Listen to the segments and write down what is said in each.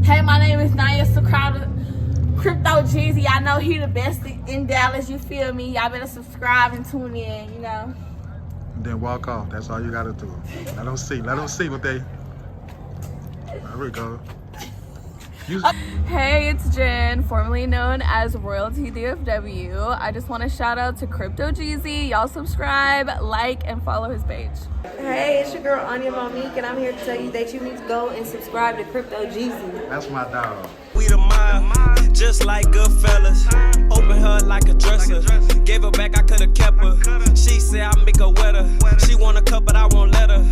Hey, my name is Naya CryptoGeezy. I know he the best in Dallas, you feel me? Y'all better subscribe and tune in, you know. Then walk off. That's all you gotta do. Let them see what they. There we go. Hey, it's Jen, formerly known as Royalty DFW. I just want to shout out to CryptoGeezy. Y'all subscribe, like, and follow his page. Hey, it's your girl Anya Monique, and I'm here to tell you that you need to go and subscribe to CryptoGeezy. That's my dog. We the mind, just like Goodfellas. Open her like a dresser. Gave her back, I could've kept her. She said I make her wetter. She want a cup, but I won't let her.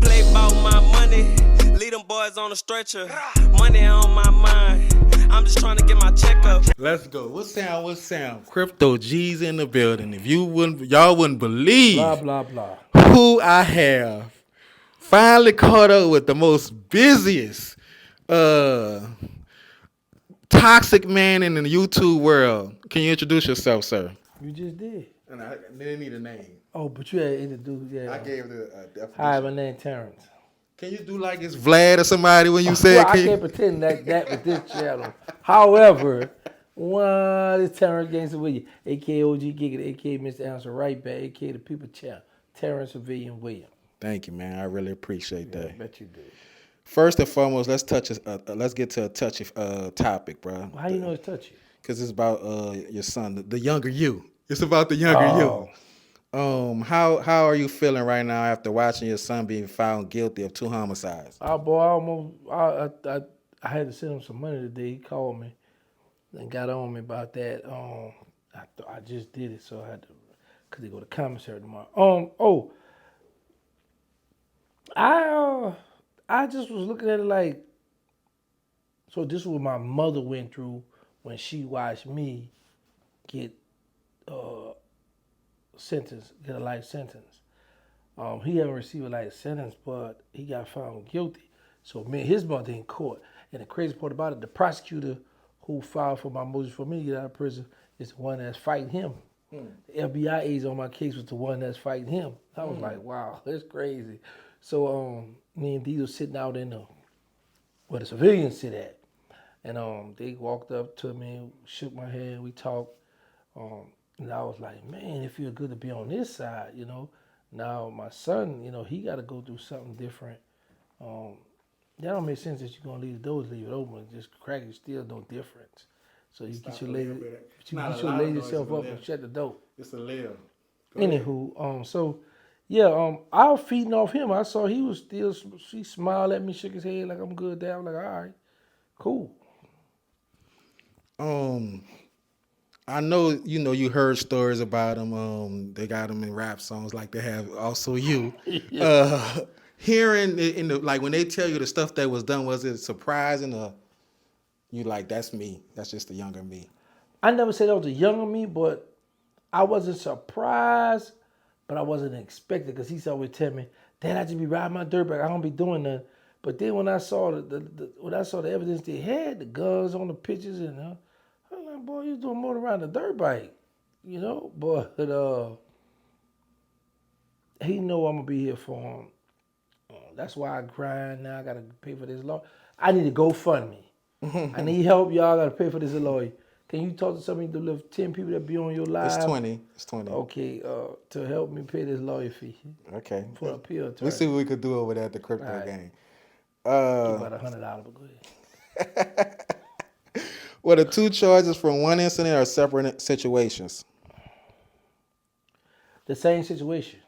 Play about my money, lead them boys on a stretcher. Money on my mind, I'm just trying to get my check up. Let's go. What sound? CryptoGeezy in the building. If y'all wouldn't believe blah blah blah who I have finally caught up with, the most busiest toxic man in the YouTube world. Can you introduce yourself, sir? You just did. And I didn't need a name. Oh, but you had introduced. Yeah, I gave the definition. Hi, my name Terrence. Can you do like it's Vlad or somebody when you say well, it? I can't pretend that with this channel. However, this Terrence Gangster Williams, aka OG Giggity, aka Mr. Answer Right Back, aka the People Champ, Terrence Civilian Williams. Thank you, man. I really appreciate that. I bet you do. First and foremost, let's get to a touchy topic, bro. Well, how you know it's touchy? Because it's about your son, the younger you. It's about the younger you. How are you feeling right now after watching your son being found guilty of 2 homicides? Boy, I had to send him some money today. He called me and got on me about that. I just did it, so I had to, because they go to commissary tomorrow. I just was looking at it like, so this is what my mother went through when she watched me get get a life sentence. He haven't received a life sentence, but he got found guilty. So me and his mother in court. And the crazy part about it, the prosecutor who filed for my motion for me to get out of prison is the one that's fighting him. The FBI agent on my case was the one that's fighting him. I was like, wow, that's crazy. So me and Dee was sitting out in where the civilians sit at. And they walked up to me, shook my hand, we talked. And I was like, man, it feels good to be on this side, you know. Now my son, you know, he got to go through something different. That don't make sense that you're going to leave the doors, leave it open. Just crack it, still no difference. So you get your lazy self up and shut the door. It's a live. Anywho, I was feeding off him. I saw he was still, he smiled at me, shook his head like I'm good there. I'm like, all right, cool. I know, you heard stories about him. They got him in rap songs like they have also you. Hearing like when they tell you the stuff that was done, was it surprising or you like, that's me, that's just the younger me? I never said that was the younger me, but I wasn't surprised, but I wasn't expecting, because he's always tell me, Dad, I just be riding my dirt bike, I don't be doing nothing. But then when I saw the evidence they had, the guns on the pictures, and I'm like, boy, you doing more than riding a dirt bike, you know? But he know I'm gonna be here for him. That's why I grind now. I gotta pay for this lawyer. I need to GoFundMe. I need help, y'all. I gotta pay for this lawyer. Can you talk to somebody to live 10 people that be on your live? It's 20. Okay, to help me pay this lawyer fee. Okay. For appeal attorney. Let's see what we could do over there at the crypto game. About $100, but go ahead. Well, the 2 charges from one incident are separate situations. The same situation.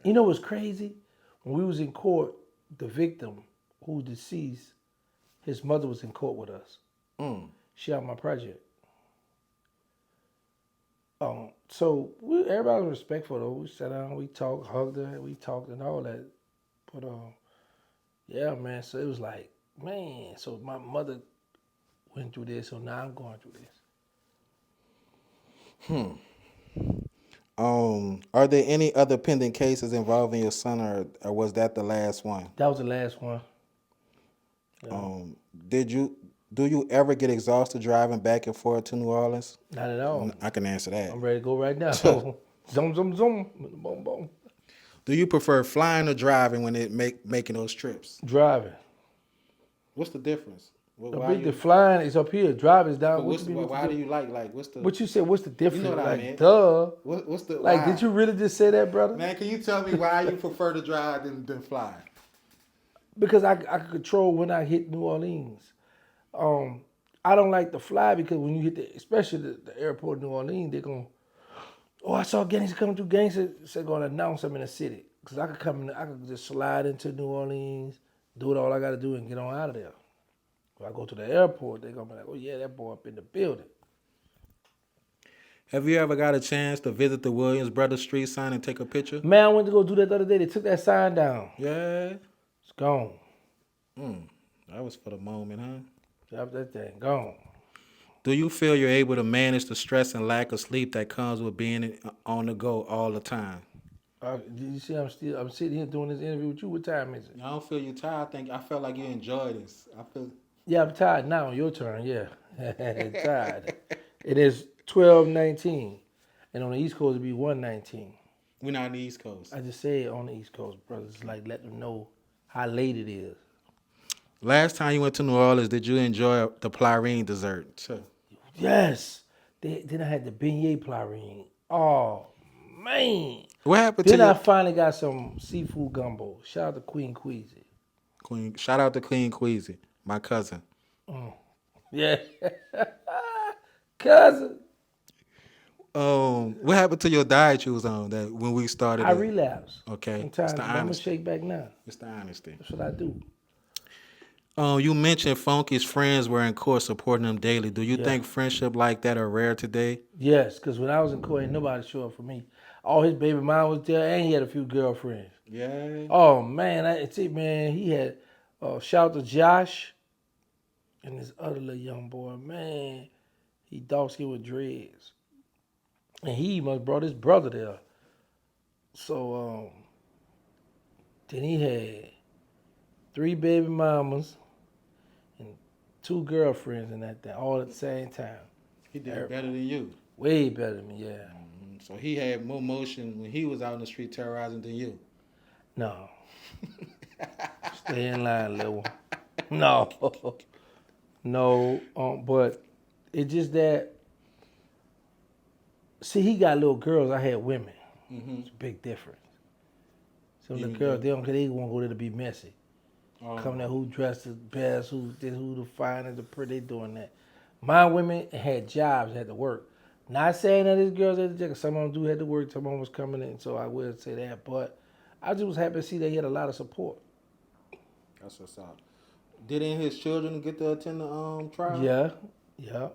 You know what's crazy? When we was in court, the victim who deceased, his mother was in court with us. She out my project. So everybody was respectful though. We sat down, we talked, hugged her, we talked and all that. But yeah, man. So it was like, man. So my mother went through this, so now I'm going through this. Are there any other pending cases involving your son, or was that the last one? That was the last one. Yeah. Do you ever get exhausted driving back and forth to New Orleans? Not at all. I can answer that. I'm ready to go right now. Zoom, zoom, zoom. Boom, boom. Do you prefer flying or driving when making those trips? Driving. What's the difference? The flying is up here. Drive is down. Why do you like what's the? What you said? What's the difference? You know what like, I meant. Duh. What's the? Like, why? did you really just say that, brother? Man, can you tell me why you prefer to drive than fly? Because I can control when I hit New Orleans. I don't like to fly because when you hit especially the airport in New Orleans, they're going, oh, I saw gangsters coming through. Gangsters are going to announce them in the city. Because I could just slide into New Orleans, do all I got to do and get on out of there. When I go to the airport, they're going to be like, oh, yeah, that boy up in the building. Have you ever got a chance to visit the Williams Brothers street sign and take a picture? Man, I went to go do that the other day. They took that sign down. Yeah. It's gone. That was for the moment, huh? Drop that thing. Gone. Do you feel you're able to manage the stress and lack of sleep that comes with being on the go all the time? Did you see I'm sitting here doing this interview with you? What time is it? I don't feel you tired. I felt like you enjoy this. Yeah, I'm tired now. Your turn, yeah. Tired. It is 12:19. And on the East Coast, it'll be 1:19. We're not on the East Coast. I just say it on the East Coast, brothers. It's like let them know how late it is. Last time you went to New Orleans, did you enjoy the Plyrine dessert? Sure. Yes. Then I had the beignet Plyrine. Oh, man. What happened Then to I you? finally got some seafood gumbo. Shout out to Queen Queasy. Shout out to Queen Queasy, my cousin. Yeah. Cousin. What happened to your diet you was on that when we started? I relapsed. Okay. Sometimes It's the I'm gonna honesty. shake back now. It's the honesty. That's what I do. You mentioned Funky's friends were in court supporting him daily. Do you think friendship like that are rare today? Yes, because when I was in court, ain't nobody show up for me. All his baby mom was there, and he had a few girlfriends. Yeah. Oh man, he had shout out to Josh and this other little young boy. Man, he dark skin with dreads, and he must brought his brother there. So then he had 3 baby mamas and 2 girlfriends and that thing all at the same time. He did better than you. Way better than me, yeah. So he had more motion when he was out in the street terrorizing than you. No. Stay in line, little one. No. No, but it's just that, see, he got little girls, I had women. It's a big difference. Some of the girls, they want to go there to be messy. Coming there, who dressed the best, who the finest, the pretty, they doing that. My women had jobs, had to work. Not saying that these girls had to check. Some of them do had to work, some of them was coming in, so I will say that. But I just was happy to see that he had a lot of support. That's what's up. Didn't his children get to attend the trial? Yeah.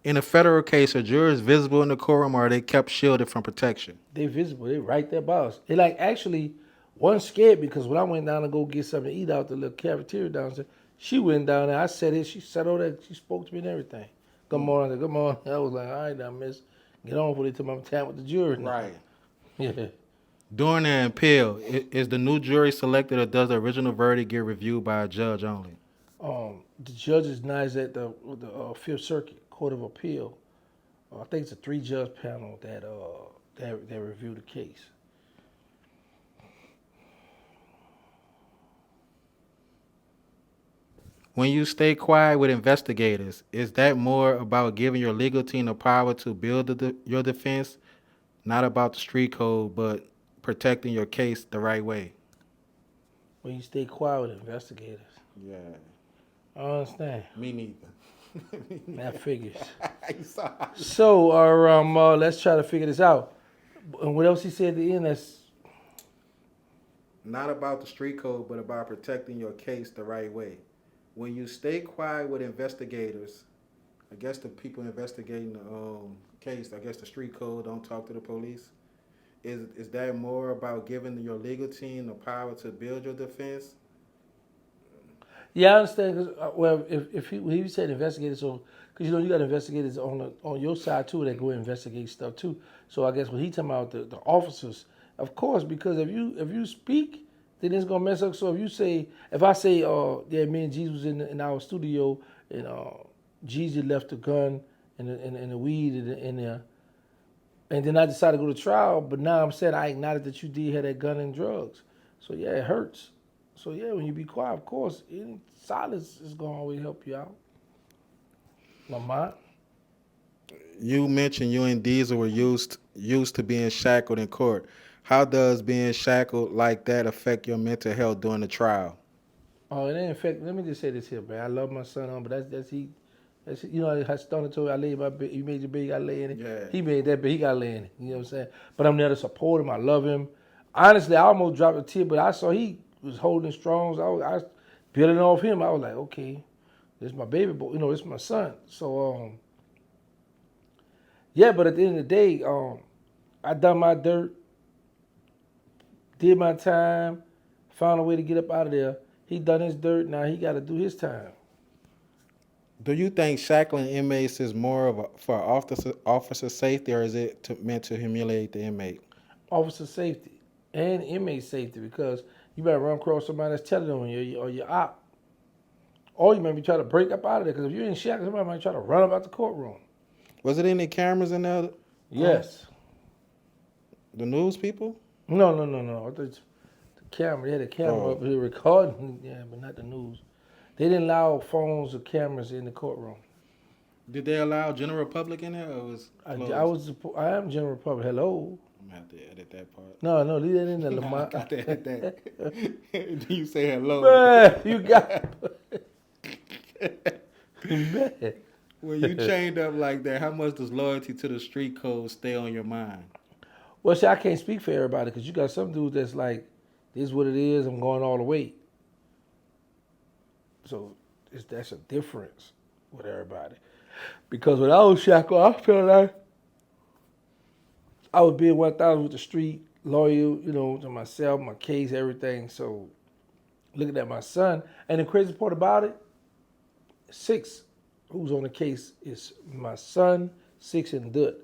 In a federal case, are jurors visible in the courtroom or are they kept shielded from protection? They visible. They right there by us. They like actually wasn't scared because when I went down to go get something to eat out the little cafeteria downstairs, she went down there. I said it. She sat over there. She spoke to me and everything. Good morning. Good morning. I was like, all right now, miss. Get on for it till I'm time with the jury now. Right. Yeah. During the appeal, is the new jury selected or does the original verdict get reviewed by a judge only? The judge is nice at the Fifth Circuit Court of Appeal. I think it's a 3-judge panel that review the case. When you stay quiet with investigators, is that more about giving your legal team the power to build your defense, not about the street code, but protecting your case the right way? When you stay quiet with investigators. Yeah. I understand. Me neither. That figures. So, let's try to figure this out. And what else he said at the end? That's Not about the street code, but about protecting your case the right way. When you stay quiet with investigators, I guess the people investigating the case, I guess the street code, don't talk to the police. Is that more about giving your legal team the power to build your defense? yeah, I understand. Cause, if he said investigators, so because you got investigators on your side too that go investigate stuff too. So I guess when he talking about the officers, of course, because if you speak, then it's gonna mess up. So if I say, yeah, me and Jeezy was in our studio and Jeezy left the gun and the weed in there, and then I decided to go to trial, but now I'm saying I acknowledge that you did have that gun and drugs. So yeah, it hurts. So yeah, when you be quiet, of course, any silence is gonna always help you out. Lamont. You mentioned you and Diesel were used to being shackled in court. How does being shackled like that affect your mental health during the trial? Oh, and in fact, let me just say this here, man. I love my son, but that's he. That's, you know, how Stoner told me I lay in my bed. You made your bed, you gotta lay in it. Yeah. He made that bed, he gotta lay in it. You know what I'm saying? But I'm there to support him. I love him. Honestly, I almost dropped a tear, but I saw he was holding strong. So I was building off him. I was like, okay, this is my baby boy. You know, this is my son. So yeah. But at the end of the day, I done my dirt, did my time, found a way to get up out of there. He done his dirt. Now he got to do his time. Do you think shackling inmates is more of for officer safety, or is it meant to humiliate the inmate? Officer safety and inmate safety, because you better run across somebody that's telling on you or your op. Or you might be trying to break up out of there, because if you're in shackles, somebody might try to run up out the courtroom. Was it any cameras in there? Yes. The news people? No. I thought the camera, they had a camera up here recording, yeah, but not the news. They didn't allow phones or cameras in the courtroom. Did they allow general public in there, or was closed? I am General Public. Hello. I'm gonna have to edit that part. No, leave that in there, I Lamont. got to edit that. Do you say hello? Man, you got man. When you chained up like that, how much does loyalty to the street code stay on your mind? Well, see, I can't speak for everybody, because you got some dudes that's like, this is what it is, I'm going all the way. So that's a difference with everybody. Because when I was shackled, I felt like I was being 1,000 with the street, loyal, you know, to myself, my case, everything. So looking at my son, and the crazy part about it, 6 who's on the case is my son, 6 and Dud.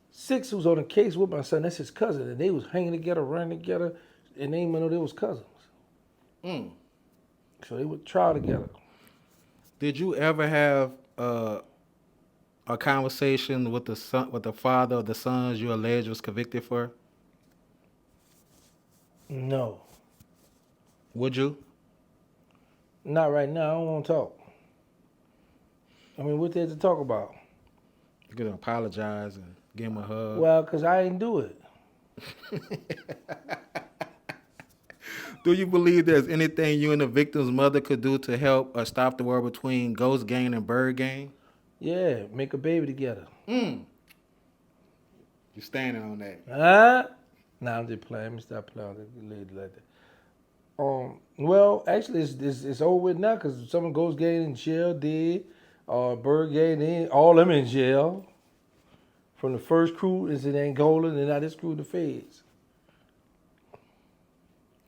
6 who's on the case with my son, that's his cousin, and they was hanging together, running together, and they didn't even know they was cousins. So they would try together. Did you ever have a conversation with the father of the sons you alleged was convicted for? No, Would you? not right now. I don't want to talk. I mean, what there to talk about? You could apologize and give him a hug. Well, because I ain't do it. Do you believe there's anything you and the victim's mother could do to help or stop the war between Ghost Gang and Bird Gang? Yeah, make a baby together. You standing on that? Huh? Nah, I'm just playing. Let me stop playing with the lady like that. Well, actually, it's over with now, because someone Ghost Gang in jail, dead, or Bird Gang, they all them in jail. From the first crew is in Angola, and then now this crew in the feds.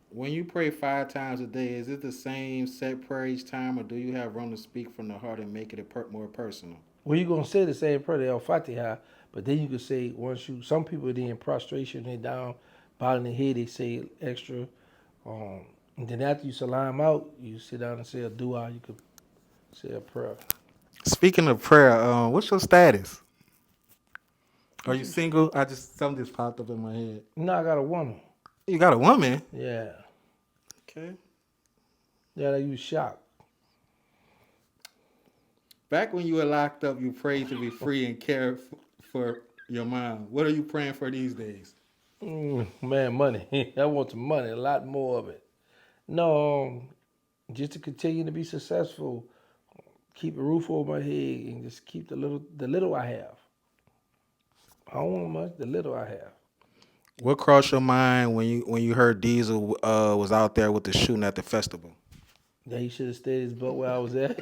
When you pray 5 times a day, is it the same set prayer each time, or do you have room to speak from the heart and make it more personal? Well, you're going to say the same prayer, the Al-Fatiha, but then you can say, some people they in prostration, they down, bowing their head, they say extra. And then after you salam out, you sit down and say a dua, you could say a prayer. Speaking of prayer, what's your status? Are you single? Something just popped up in my head. No, I got a woman. You got a woman? Yeah. Okay. Yeah, you was shocked. Back when you were locked up, you prayed to be free and care for your mom. What are you praying for these days? Man, money. I want some money, a lot more of it. No, just to continue to be successful, keep a roof over my head, and just keep the little I have. I don't want much, the little I have. What crossed your mind when you heard Diesel was out there with the shooting at the festival? Yeah, he should have stayed his butt where I was at.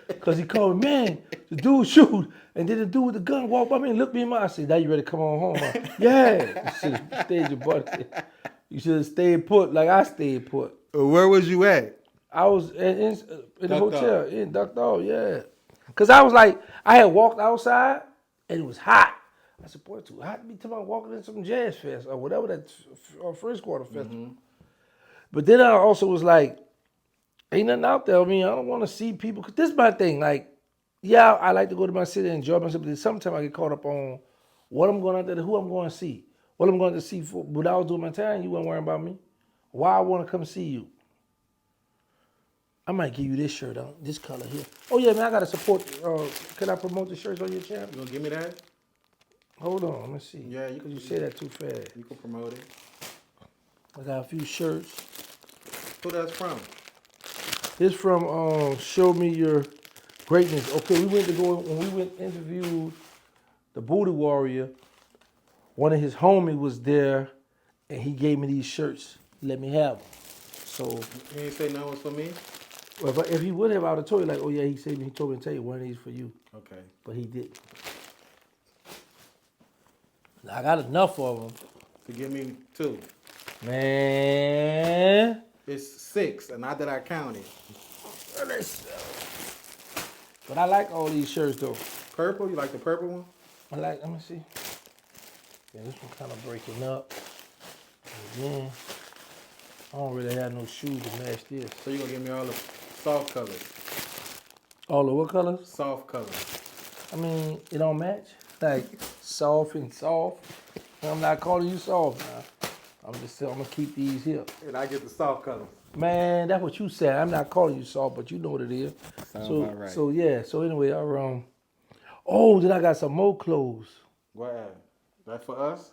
Because he called me, man, the dude shoot. And then the dude with the gun walked by me and looked me in my eye. I said, now you ready to come on home? Huh? Yeah. You should have stayed your butt. You should have stayed put like I stayed put. Where was you at? I was in the Ducked hotel. In ducked off, yeah. Because I was like, I had walked outside and it was hot. I said, boy, it's too hot to be talking about walking in some jazz fest or whatever that first quarter festival. But then I also was like, ain't nothing out there. I mean, I don't want to see people. Cause this is my thing. Like, yeah, I like to go to my city and enjoy myself, but sometimes I get caught up on what I'm going out there to, who I'm going to see. What I'm going to see. When I was doing my time, you weren't worrying about me. Why I want to come see you. I might give you this shirt on this color here. Oh yeah, man, I gotta support. Can I promote the shirts on your channel? You gonna give me that? Hold on, let me see. Yeah, Cause you say that too fast. You can promote it. I got a few shirts. Who that's from? This from Show Me Your Greatness. Okay, when we went interviewed the Booty Warrior. One of his homies was there, and he gave me these shirts. He let me have them. So You ain't say no was for me? well, if he would have, I would have told you like, oh yeah, he told me to tell you one of these for you. Okay. But he didn't. I got enough of them. To give me 2. Man. It's 6, and not that I counted. But I like all these shirts though. Purple? You like the purple one? Let me see. Yeah, this one kind of breaking up. And then, I don't really have no shoes to match this. So you gonna give me all the soft colors? All the what colors? Soft colors. I mean, it don't match. Like, soft and soft. I'm not calling you soft now. I'm gonna keep these here. And I get the soft colors. Man, that's what you said. I'm not calling you soft, but you know what it is. Sounds So, about right. so yeah. So anyway, then I got some more clothes. What? That for us?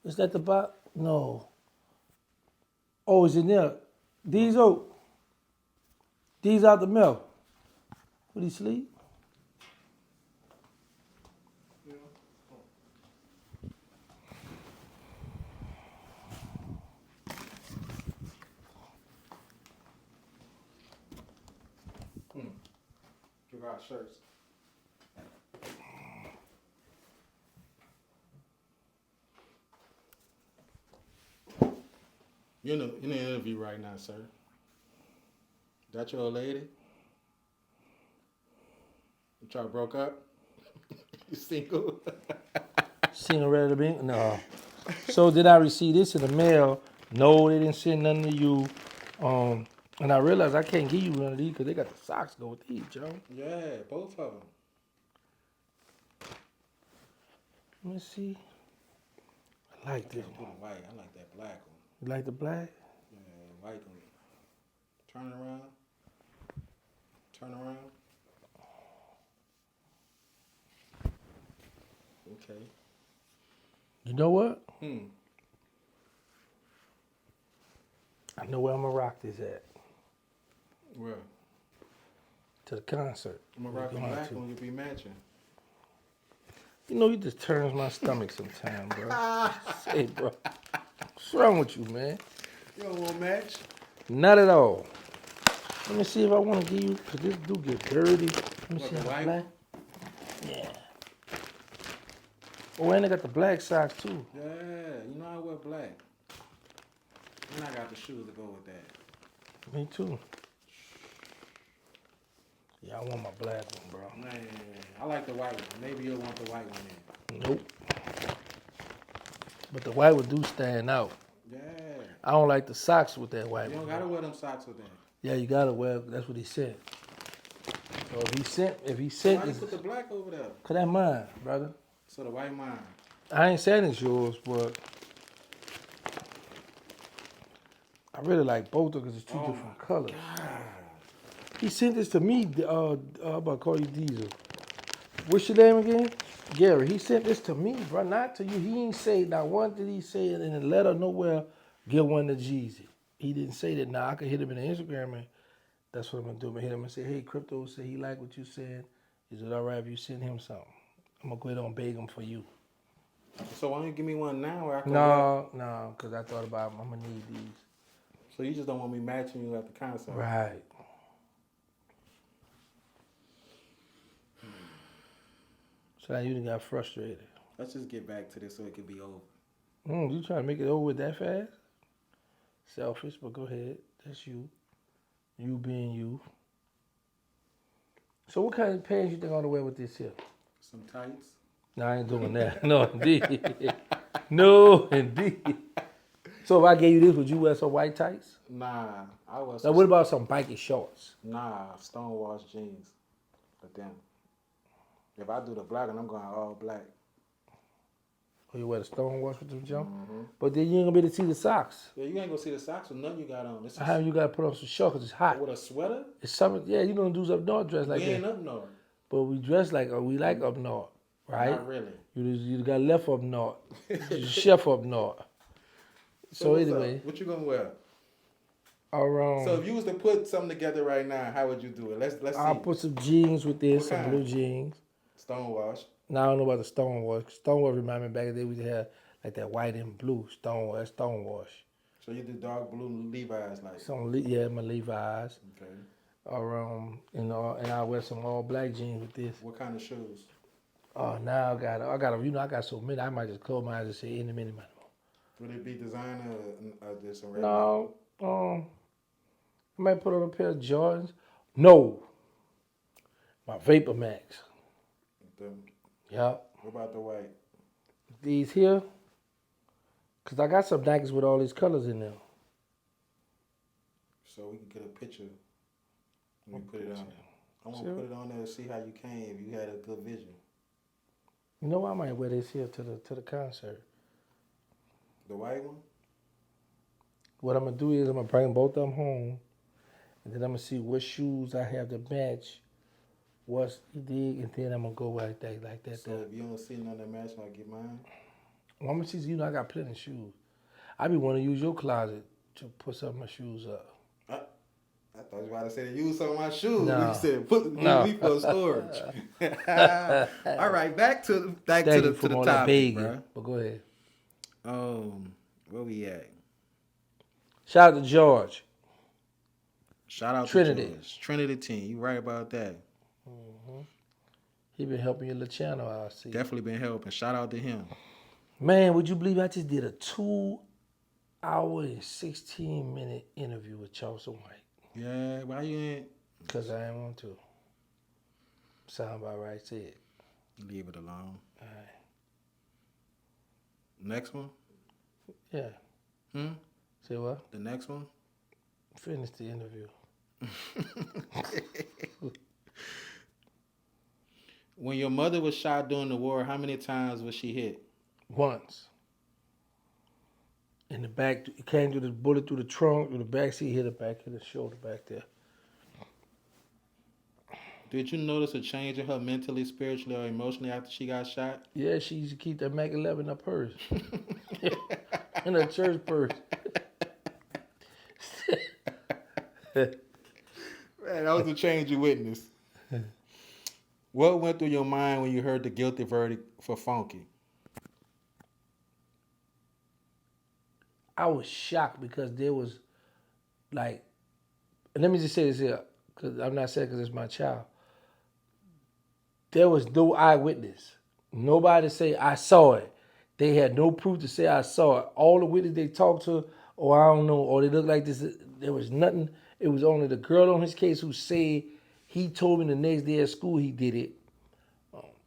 Is that the box? No. Oh, is it there? These out. These out the milk. Would he sleep? You got shirts. You're in the interview right now, sir. That your old lady? You y'all broke up? You single? Single ready to be? No. So did I receive this in the mail? No, they didn't send nothing to you. And I realized I can't give you one of these because they got the socks go with these, Joe. Yeah, both of them. Let me see. I like this Put one. the white. I like that black one. You like the black? Yeah, white one. Turn around. Turn around. Okay. You know what? Hmm. I know where I'm going to rock this at. Well, To the concert. I'm gonna rock the black one. You'll be matching. You know, you just turns my stomach sometimes, bro. Say, bro. What's wrong with you, man? You don't want to match? Not at all. Let me see if I want to give you, because this do get dirty. Let me What, see the how white black. Yeah. Oh, and they got the black socks, too. Yeah, you know I wear black. And I got the shoes to go with that. Me, too. Yeah, I want my black one, bro. Man, I like the white one. Maybe you'll want the white one then. Nope. But the white one do stand out. Yeah. I don't like the socks with that white You one. don't gotta wear them socks with that. Yeah, you gotta wear. That's what he said. So if he Why sent you this, put the black over there? cause that's mine, brother. So the white mine. I ain't saying it's yours, but I really like both of them because it's two different colors. He sent this to me. I'm about to call you Diesel. What's your name again? Gary. He sent this to me, bro, not to you. He ain't say, not one did he say it in a letter nowhere, give one to Jeezy. He didn't say that. Now I could hit him in the Instagram and that's what I'm gonna do. I'm gonna hit him and say, hey, Crypto said he like what you said. Is it all right if you send him something? I'm gonna go ahead and beg him for you. So why don't you give me one now where I can No, because I thought about I'm gonna need these. So you just don't want me matching you at the concert? Right. So now you done got frustrated. Let's just get back to this so it can be over. You trying to make it over with that fast? Selfish, but go ahead. That's you. You being you. So what kind of pants you think I ought to wear with this here? Some tights? No, I ain't doing that. No, indeed. No, indeed. So if I gave you this, would you wear some white tights? Nah, I was. Now what about some bikie shorts? Nah, stonewashed jeans. But then, if I do the black one, I'm going all black. Or you wear the Stonewash with them jump. But then you ain't gonna be able to see the socks. Yeah, you ain't gonna see the socks with nothing you got on. This is, How you gotta put on some shorts 'cause it's hot. with a sweater? It's summer. Yeah, you know dudes up north dress like We that. ain't up north. But we dress like we like up north, right? Not really. You got left up north. You chef up north. So what's anyway, up? What you gonna wear? around. So if you was to put something together right now, how would you do it? Let's see. I'll put some jeans with this, What some kind? blue jeans. Stonewash. Now I don't know about the Stonewash. Stonewash remind me back in the day we had like that white and blue Stonewash. So you do dark blue Levi's like. Yeah, my Levi's. Okay. And I wear some all black jeans with this. What kind of shoes? Oh, now I got I got so many. I might just close my eyes and say any minute. Would it be designer or just a regular? No, I might put on a pair of Jordans. No, my Vapor Max. Them. Yep. What about the white? These here, cause I got some Nikes with all these colors in them. So we can get a picture when we put it on there. I want to put it on there to see how you came. If you had a good vision. You know, I might wear this here to the concert. The white one? What I'm gonna do is I'm gonna bring both of them home, and then I'm gonna see what shoes I have to match. What's you dig, and then I'm gonna go like that. So if you don't see none that match, I'll get mine. Well, I'm gonna see. You know, I got plenty of shoes. I be want to use your closet to put some of my shoes up. I thought you were about to say to use some of my shoes. No. You said put me for storage. All right, back to Thank the you for all that topic, begging, bro. but go ahead. Where we at? Shout out to George. Shout out Trinity. to George. Trinity team. You right about that. He been helping your little channel, I see. Definitely been helping. Shout out to him. Man, would you believe I just did a 2-hour and 16-minute interview with Charleston White? Yeah, why you ain't? Because I didn't want to. Sound about right said. Leave it alone. All right. Next one? Yeah. Say what? The next one? Finish the interview. When your mother was shot during the war, how many times was she hit? Once. In the back, it came through the bullet through the trunk, through the back seat, hit the back of the shoulder back there. Did you notice a change in her mentally, spiritually, or emotionally after she got shot? Yeah, she used to keep that Mac 11 up hers. In her church purse. Man, that was a change you witnessed. What went through your mind when you heard the guilty verdict for Funky? I was shocked because there was, like, and let me just say this here, because I'm not saying because it's my child. There was no eyewitness. Nobody say, I saw it. They had no proof to say I saw it. All the witnesses they talked to, or I don't know, or they look like this, there was nothing. It was only the girl on his case who said he told me the next day at school he did it.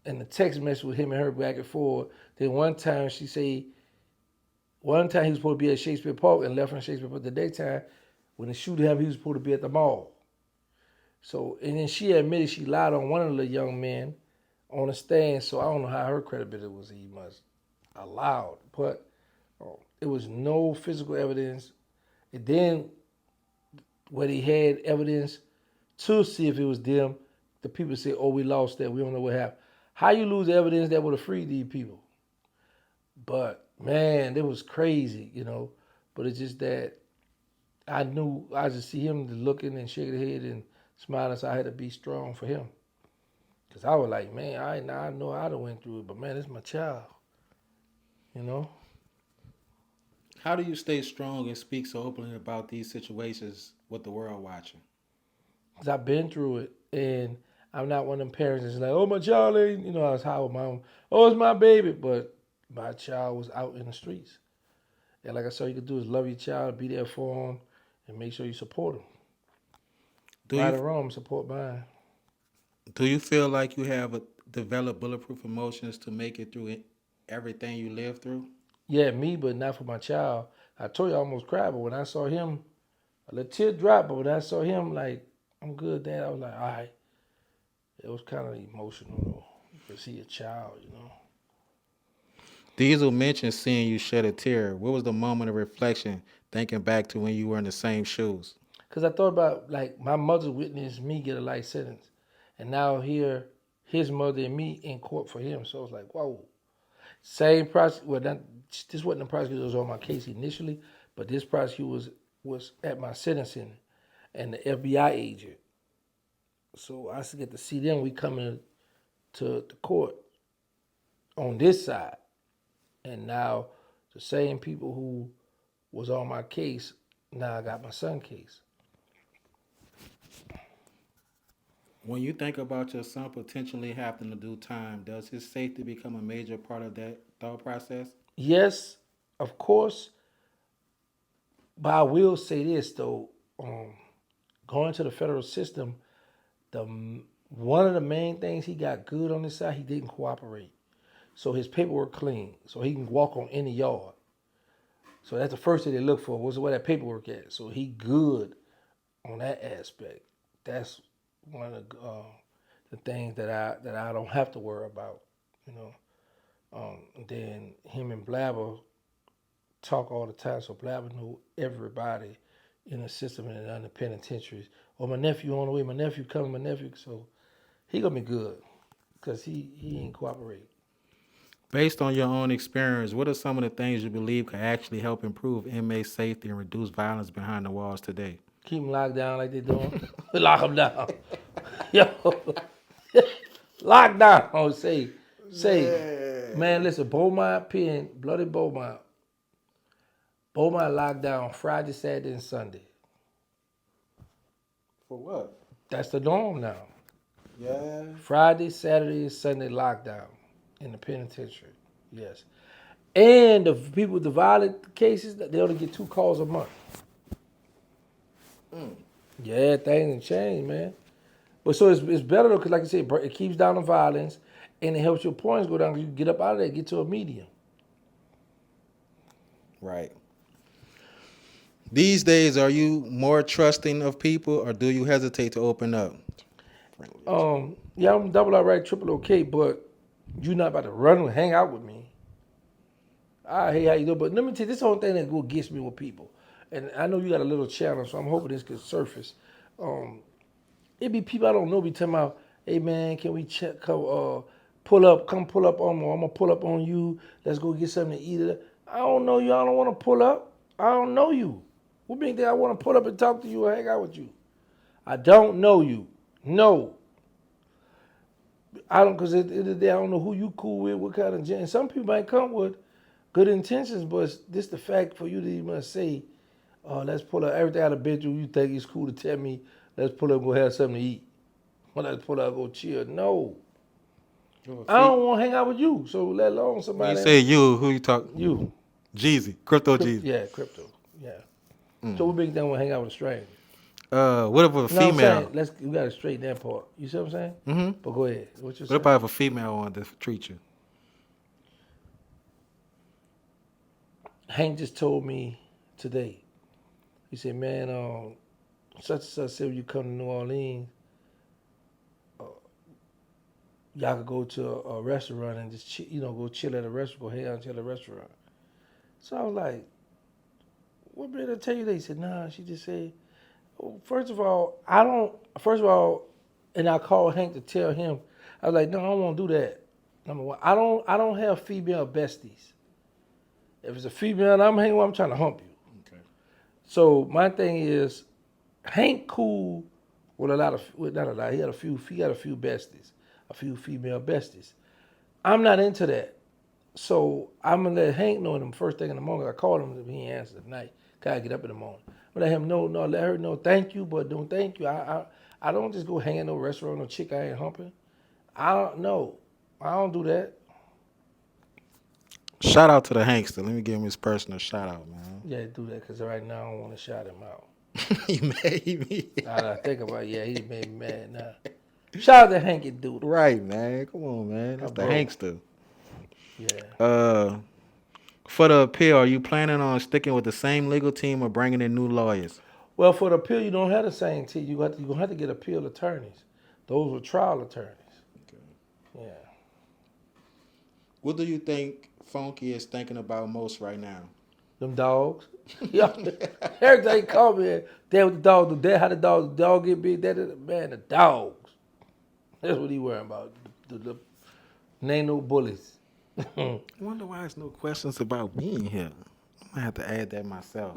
And the text message with him and her back and forth. Then one time she said, one time he was supposed to be at Shakespeare Park and left from Shakespeare Park. The daytime, when the shooting happened, he was supposed to be at the mall. So, and then she admitted she lied on one of the young men on the stand. So I don't know how her credibility was even much allowed. But it was no physical evidence. And then when he had evidence to see if it was them, the people say, oh, we lost that. We don't know what happened. How you lose evidence that would have freed these people? But, man, it was crazy, you know. But it's just that I knew, I just see him looking and shaking his head and smiling, so I had to be strong for him. Because I was like, man, I know I'd have went through it, but, man, it's my child, you know. How do you stay strong and speak so openly about these situations with the world watching? Because I've been through it, and I'm not one of them parents that's like, oh, my child ain't, you know, I was high with my own, oh, it's my baby, but my child was out in the streets. And like I said, you can do is love your child, be there for him, and make sure you support him. Right or wrong, support mine. Do you feel like you have developed bulletproof emotions to make it through everything you live through? Yeah, me, but not for my child. I told you I almost cried, but when I saw him, a little tear dropped, but when I saw him, like, I'm good, Dad, I was like, all right. It was kind of emotional, though, to see a child, you know. Diesel mentioned seeing you shed a tear. What was the moment of reflection, thinking back to when you were in the same shoes? Because I thought about, like, my mother witnessed me get a life sentence. And now here, his mother and me in court for him. So I was like, whoa. Same prosecutor. Well, this wasn't the prosecutor that was on my case initially, but this prosecutor was at my sentencing and the FBI agent. So I used to get to see them. We coming to the court on this side. And now the same people who was on my case, now I got my son case. When you think about your son potentially having to do time, does his safety become a major part of that thought process? Yes, of course, but I will say this though, going to the federal system, one of the main things he got good on his side, he didn't cooperate. So his paperwork clean, so he can walk on any yard. So that's the first thing they look for, was where that paperwork at. So he good on that aspect. That's one of the things that I don't have to worry about, you know. Then him and Blabber talk all the time, so Blabber know everybody in the system and in the penitentiaries. Oh, my nephew on the way, my nephew coming, my nephew. So he gonna be good, because he ain't cooperate. Based on your own experience, what are some of the things you believe could actually help improve inmate safety and reduce violence behind the walls today? Keep them locked down like they doing. Lock them down. Yo, lock down. Oh, say, man, listen, Beaumont Pen, Bloody Beaumont locked down Friday, Saturday, and Sunday. For what? That's the norm now. Yeah. Friday, Saturday, and Sunday lockdown in the penitentiary. Yes. And the people with the violent cases, they only get 2 calls a month. Yeah, things have changed, man. But so it's better though, because like I said, it keeps down the violence and it helps your points go down, because you can get up out of there, get to a medium. Right. These days, are you more trusting of people, or do you hesitate to open up? Yeah, I'm double outright, triple okay, but you're not about to run and hang out with me. Hey, how you doing? But let me tell you, this whole thing that go against me with people. And I know you got a little channel, so I'm hoping this could surface. It be people I don't know be talking about, hey man, can we come pull up on me, I'm gonna pull up on you, let's go get something to eat. I don't know you, I don't wanna pull up. I don't know you. What makes think I wanna pull up and talk to you or hang out with you? I don't know you. No. I don't, because at the end of the day, I don't know who you cool with, what kind of gen. Some people might come with good intentions, but it's this the fact for you to even say, let's pull up everything out of the bedroom you think is cool to tell me, let's pull up and go have something to eat. Or let's pull up and go chill. No. I don't want to hang out with you, so let alone somebody. When you say you, who you talk? You. Jeezy, CryptoGeezy. Yeah, crypto. Yeah. So what big thing want to hang out with a stranger? What if a No, I'm female? saying, we got to straighten that part. You see what I'm saying? Mm-hmm. But go ahead. What you saying? What about if a female wanted to treat you? Hank just told me today. He said, man, such and such said when you come to New Orleans, y'all could go to a restaurant and just go chill at a restaurant, go hang out and chill at a restaurant. So I was like, what did I tell you that? He said, nah, she just said, first of all, and I called Hank to tell him, I was like, no, I don't want to do that. Number one, I don't have female besties. If it's a female and I'm hanging with, I'm trying to hump you. Okay. So my thing is, Hank cool with not a lot. He got a few besties, a few female besties. I'm not into that. So I'm gonna let Hank know them first thing in the morning. I called him, he ain't answered at night. Gotta get up in the morning. But let him know, let her know, thank you, but don't thank you. I don't just go hang at no restaurant, no chick I ain't humping. I don't do that. Shout out to the Hankster. Let me give him his personal shout out, man. Yeah, do that, because right now I don't want to shout him out. He made me. Now that I think about it, he made me mad now. Shout out to Hanky Doodle. Right, man. Come on, man. That's the Hankster. Yeah. For the appeal, are you planning on sticking with the same legal team or bringing in new lawyers? Well, for the appeal, you don't have the same team. You're going to have to get appeal attorneys. Those were trial attorneys. Okay. Yeah. What do you think Funky is thinking about most right now? Them dogs. Yeah. Every time he call me, Dad, what the dog do? Dad, how the dog get big? Man, the dogs. That's what he worrying about. The ain't no bullies. I wonder why there's no questions about me in here. I might have to add that myself.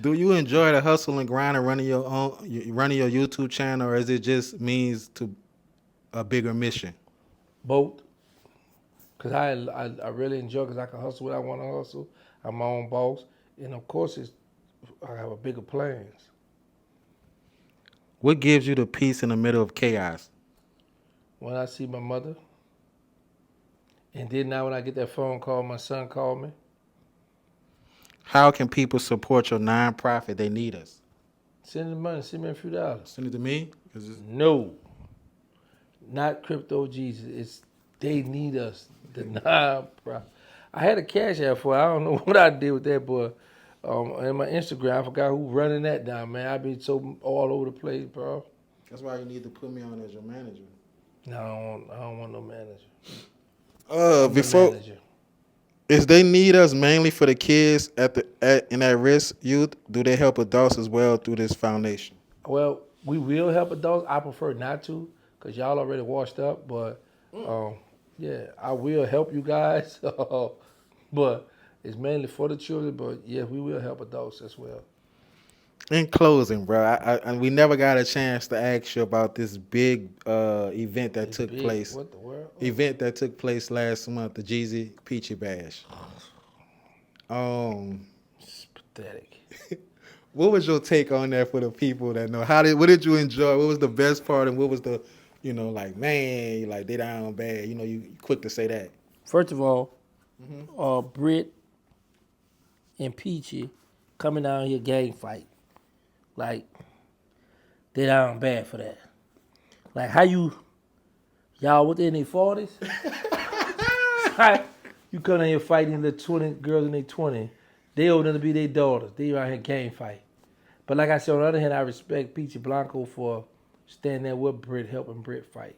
Do you enjoy the hustle and grind of running your YouTube channel, or is it just means to a bigger mission? Both. Because I really enjoy because I can hustle what I want to hustle. I'm my own boss. And of course, I have a bigger plans. What gives you the peace in the middle of chaos? When I see my mother. And then now when I get that phone call, my son called me. How can people support your nonprofit? They need us. Send the money. Send me a few dollars. Send it to me? No. Not CryptoGeezy. They need us. The nonprofit. I had a cash app for it. I don't know what I did with that, but in my Instagram, I forgot who running that down, man. I be so all over the place, bro. That's why you need to put me on as your manager. No, I don't want no manager. Is they need us mainly for the kids in at risk youth? Do they help adults as well through this foundation? Well, we will help adults. I prefer not to, because y'all already washed up. But yeah, I will help you guys. But it's mainly for the children. But yeah, we will help adults as well. In closing, bro, I we never got a chance to ask you about this big event that took place. What the world? Event that took place last month, the Jeezy Peachy Bash. It's pathetic. What was your take on that for the people that know? What did you enjoy? What was the best part, and what was the, like, man, like they down bad? You quick to say that. First of all, Britt and Peachy coming down here gang fight. Like, they down bad for that. Like, how y'all within their 40s? You come down here fighting the 20 girls in their 20s. They old enough to be their daughters. They around here gang fight. But like I said, on the other hand, I respect Peachy Blanco for standing there with Britt, helping Britt fight.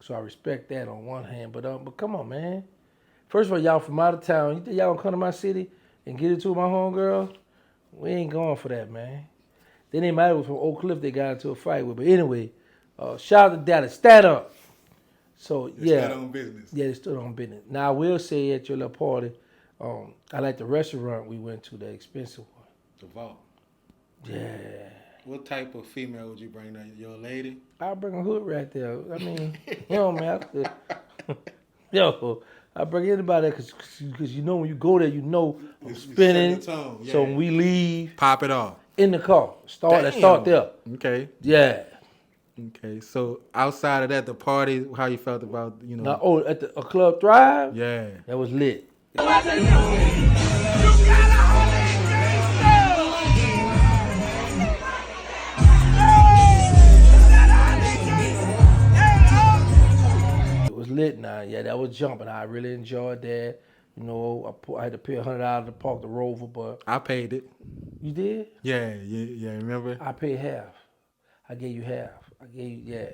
So I respect that on one hand. But come on, man. First of all, y'all from out of town. You think y'all gonna come to my city and get into my homegirl? We ain't going for that, man. They didn't matter from Oak Cliff they got into a fight with. But anyway, shout out to Dallas. Stand up. So, yeah. Stand on business. Yeah, they stood on business. Now, I will say at your little party, I like the restaurant we went to, the expensive one. The Vault. Yeah. What type of female would you bring there? Your lady? I'll bring a hood right there. I mean, man. I bring anybody there because when you go there, I'm spinning. Yeah. So when we leave, pop it off. In the car. Let's start there. Okay. Yeah. Okay. So outside of that, the party, how you felt about, Now, at a Club Thrive? Yeah. That was lit. It was lit now. Yeah, that was jumping. I really enjoyed that. I had to pay $100 to park the Rover, but I paid it. You did? Yeah, remember? I paid half. I gave you half. I gave you,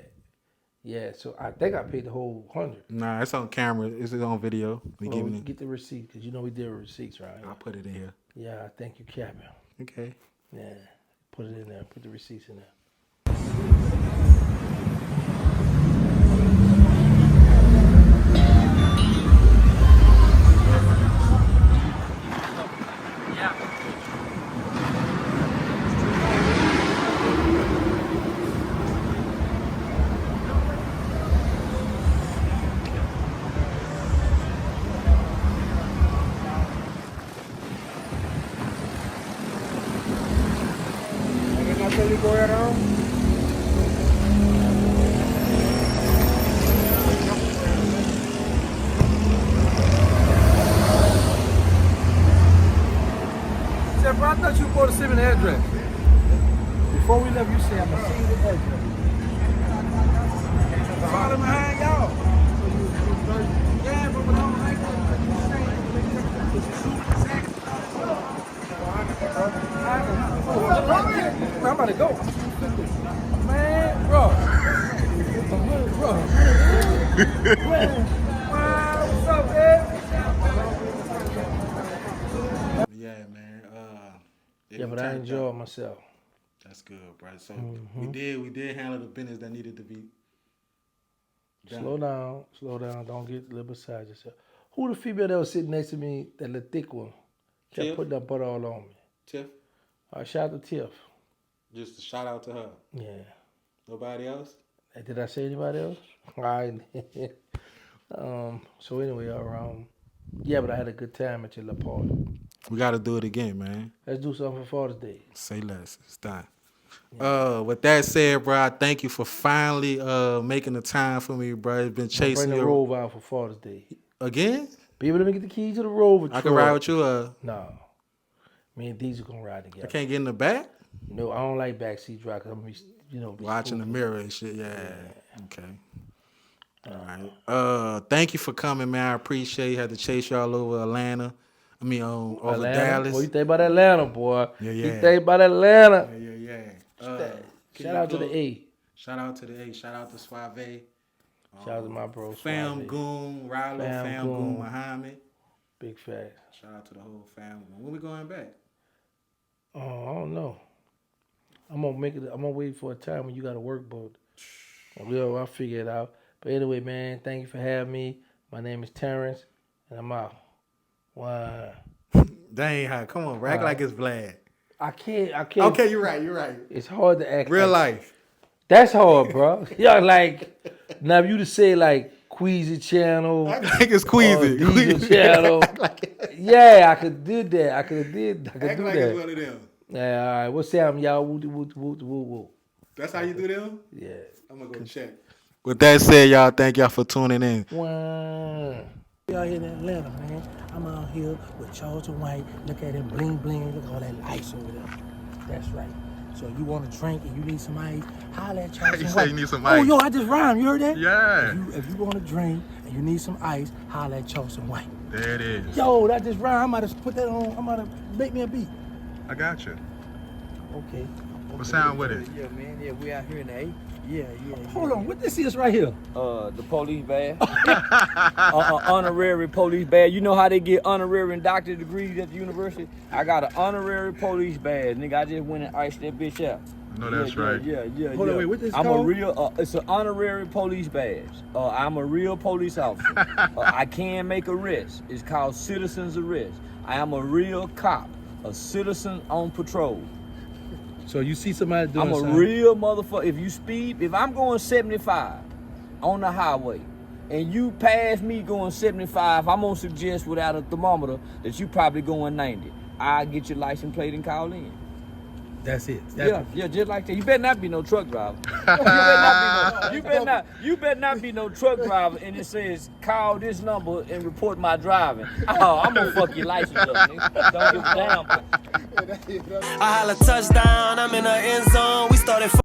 yeah. So I think I paid the whole 100. Nah, it's on camera. It's on video. Get the receipt, because we deal with receipts, right? I'll put it in here. Yeah, I think you capping. Okay. Yeah, put it in there. Put the receipts in there. I thought you were going to send me the address. Before we left, you said I'm going to send you the address. Follow behind y'all. Yeah, but we don't like that. I'm about to go. Man, bro. What's up, man? Yeah, man. Yeah, but I enjoyed myself. That's good, bro. So we did handle the business that needed to be done. Slow down. Don't get a little beside yourself. Who the female that was sitting next to me, that little thick one, kept Tiff? putting that butter all on me? Tiff, Shout out to Tiff. just a shout out to her. Yeah. Nobody else? Did I say anybody else? All right. So anyway, yeah, but I had a good time at your little party. We got to do it again, man. Let's do something for Father's Day. Say less. It's done. With that said, bro, I thank you for finally making the time for me, bro. It's been chasing Bring the you Rover out for Father's Day. again. People, let me get the keys to the Rover. I can ride with you. No. Me and Diesel gonna ride together. I can't get in the back. No, I don't like backseat drive because I'm gonna be, Watching the mirror and shit. Yeah. Okay. All right. Thank you for coming, man. I appreciate you. Had to chase y'all over Atlanta. I mean, over Atlanta. Dallas. Boy, you think about Atlanta, boy. Yeah. You think about Atlanta. Yeah. Shout out to the A. Shout out to the A. Shout out to Suave. Shout out to my bro. Fam Suave. Goon, Rallo, Fam Goon, Muhammad. Big fact. Shout out to the whole family. When we going back? Oh, I don't know. I'm gonna wait for a time when you gotta work, but I'll figure it out. But anyway, man, thank you for having me. My name is Terrence, and I'm out. Wow. Dang, how? Come on, bro. Act like it's Vlad. I can't. Okay, you're right. It's hard to act. Real like, life. That's hard, bro. Y'all like, now if you to say like Queasy Channel. Act like it's Queasy. Diesel Channel. Yeah, I could do that. I could do Act that. like it's one of them. Yeah, all right. What's up, y'all? Woo. That's how you do them? Yeah. I'm going to go check. With that said, y'all, thank y'all for tuning in. Wow. We out here in Atlanta, man. I'm out here with Charleston White. Look at him, bling, bling. Look at all that ice over there. That's right. So you want to drink and you need some ice, holla at Charleston You White. say you need some ice. Oh, yo, I just rhymed. You heard that? Yeah. If you want to drink and you need some ice, holla at Charleston White. There it is. Yo, that just rhymed. I'm about to put that on. I'm about to make me a beat. I got you. Okay. What sound with it? Yeah, man. Yeah, we out here in the A. Yeah. Hold on. What this is right here? The police badge. Honorary police badge. You know how they get honorary and doctorate degrees at the university? I got an honorary police badge. Nigga, I just went and iced that bitch out. I know that's right. Yeah. Hold on, wait, what this I'm called? a real, it's an honorary police badge. I'm a real police officer. I can make arrests. It's called citizen's arrest. I am a real cop, a citizen on patrol. So you see somebody doing I'm a something. real motherfucker. If I'm going 75 on the highway and you pass me going 75, I'm gonna suggest without a thermometer that you probably going 90. I get your license plate and call in. That's it. Yeah, just like that. You better not be no truck driver. You better not be no truck driver and it says call this number and report my driving. Oh, I'm gonna fuck your license up, nigga. Don't give a damn. I holla touchdown, I'm in the end zone. We started